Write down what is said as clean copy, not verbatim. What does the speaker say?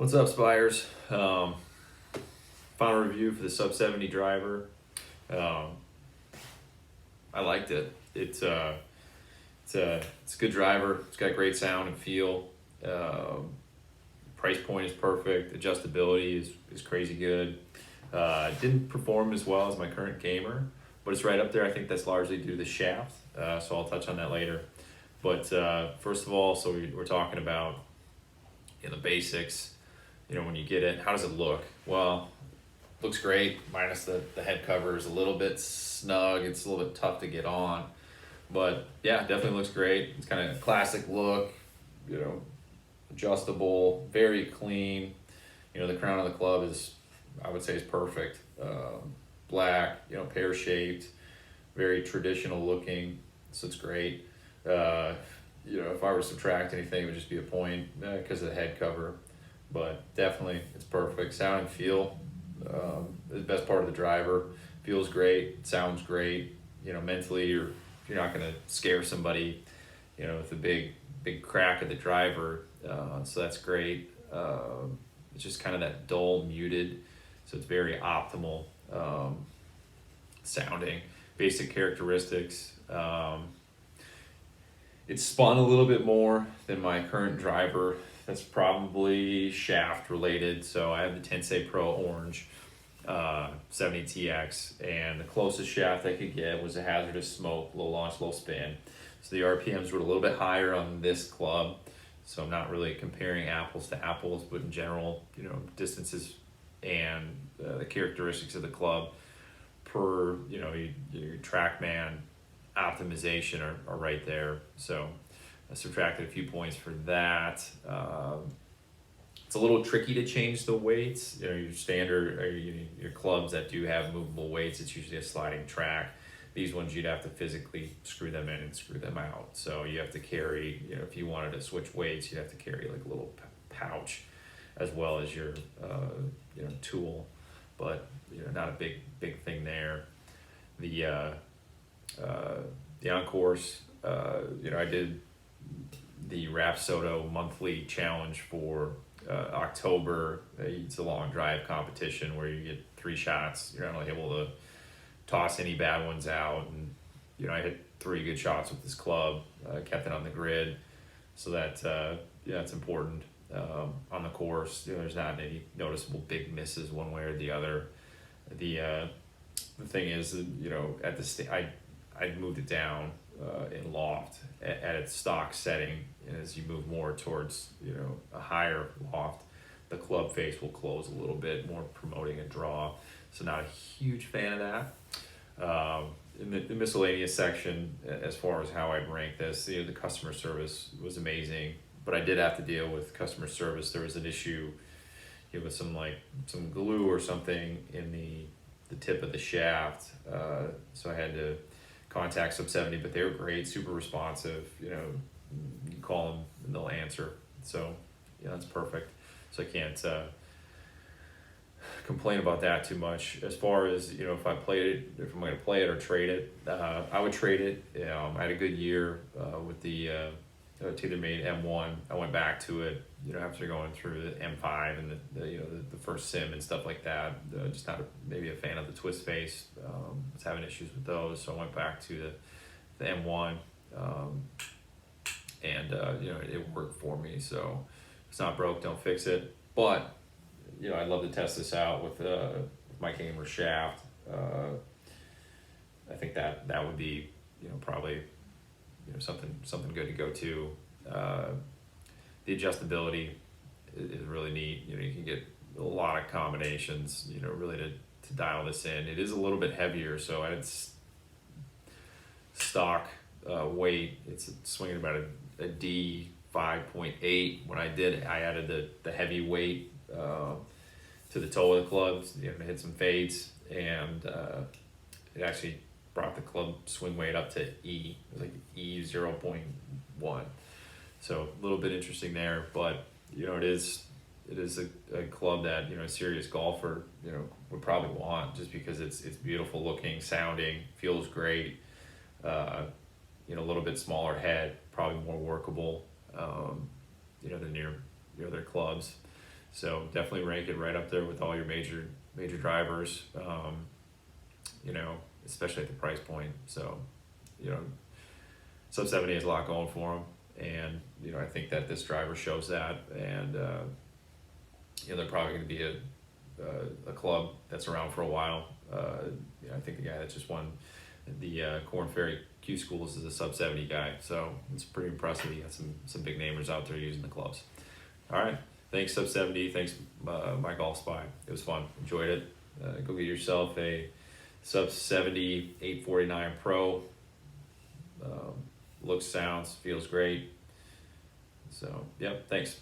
What's up, Spires? Final review for the Sub70 driver. Um, I liked it. It's a good driver. It's got great sound and feel. Price point is perfect. Adjustability is crazy good. Didn't perform as well as my current gamer, but it's right up there. I think that's largely due to the shaft. So I'll touch on that later. But first of all, so we're talking about the basics. When you get it, how does it look? Well, looks great, minus the head cover is a little bit snug. It's a little bit tough to get on. But yeah, definitely looks great. It's kind of a classic look, adjustable, very clean. The crown of the club is, I would say, is perfect. Black, pear-shaped, very traditional looking, so it's great. If I were to subtract anything, it would just be a point because of the head cover. But definitely, it's perfect. Sound and feel, the best part of the driver. Feels great, sounds great. Mentally, you're not going to scare somebody, with a big crack of the driver. So that's great. It's just kind of that dull, muted. So it's very optimal sounding. Basic characteristics. It's spun a little bit more than my current driver. That's probably shaft related. So I have the Tensei Pro Orange 70TX, and the closest shaft I could get was a hazardous smoke, low launch, low spin. So the RPMs were a little bit higher on this club. So I'm not really comparing apples to apples, but in general, distances and the characteristics of the club per, your TrackMan optimization are right there. So I subtracted a few points for that. It's a little tricky to change the weights. Your standard or your clubs that do have movable weights, it's usually a sliding track. These ones you'd have to physically screw them in and screw them out. So you have to carry, if you wanted to switch weights, you'd have to carry like a little pouch as well as your tool. But not a big thing there. The on-course, I did the Rapsodo monthly challenge for October. It's a long drive competition where you get 3 shots. You're not able to toss any bad ones out. And, I hit 3 good shots with this club, kept it on the grid. So that, it's important on the course. There's not any noticeable big misses one way or the other. The thing is, at the I moved it down in loft at its stock setting, and as you move more towards a higher loft, the club face will close a little bit more, promoting a draw. So not a huge fan of that. In the miscellaneous section, as far as how I'd rank this, the customer service was amazing, but I did have to deal with customer service. There was an issue with some glue or something in the tip of the shaft, so I had to contact Sub70, but they were great, super responsive. You call them and they'll answer. So that's perfect. So I can't complain about that too much. As far as if I'm going to play it or trade it, I would trade it. I had a good year with the TaylorMade M1. I went back to it after going through the M5 and the first sim and stuff like that. Just not maybe a fan of the twist face. Was having issues with those, so I went back to the M1, and it worked for me. So if it's not broke, don't fix it. But I'd love to test this out with my gamer shaft. I think that would be probably something good to go to. The adjustability is really neat. You can get a lot of combinations, really to dial this in. It is a little bit heavier, so at its stock weight, it's swinging about a D 5.8. When I did, I added the heavy weight to the toe of the clubs, to hit some fades, and it actually brought the club swing weight up to E. It was like E 0.1. So a little bit interesting there, but it is a club that a serious golfer would probably want, just because it's beautiful looking, sounding, feels great. A little bit smaller head, probably more workable than your other clubs. So definitely rank it right up there with all your major drivers. You know, especially at the price point. So, you know, Sub70 has a lot going for them, and you know, I think that this driver shows that, and you know, they're probably going to be a club that's around for a while. You know, I think the guy that just won the Corn Ferry Q Schools is a Sub70 guy, so it's pretty impressive. He got some big namers out there using the clubs. All right, thanks Sub70, thanks My Golf Spy. It was fun, enjoyed it. Go get yourself a Sub70 849 Pro. Looks, sounds, feels great. So, yep, thanks.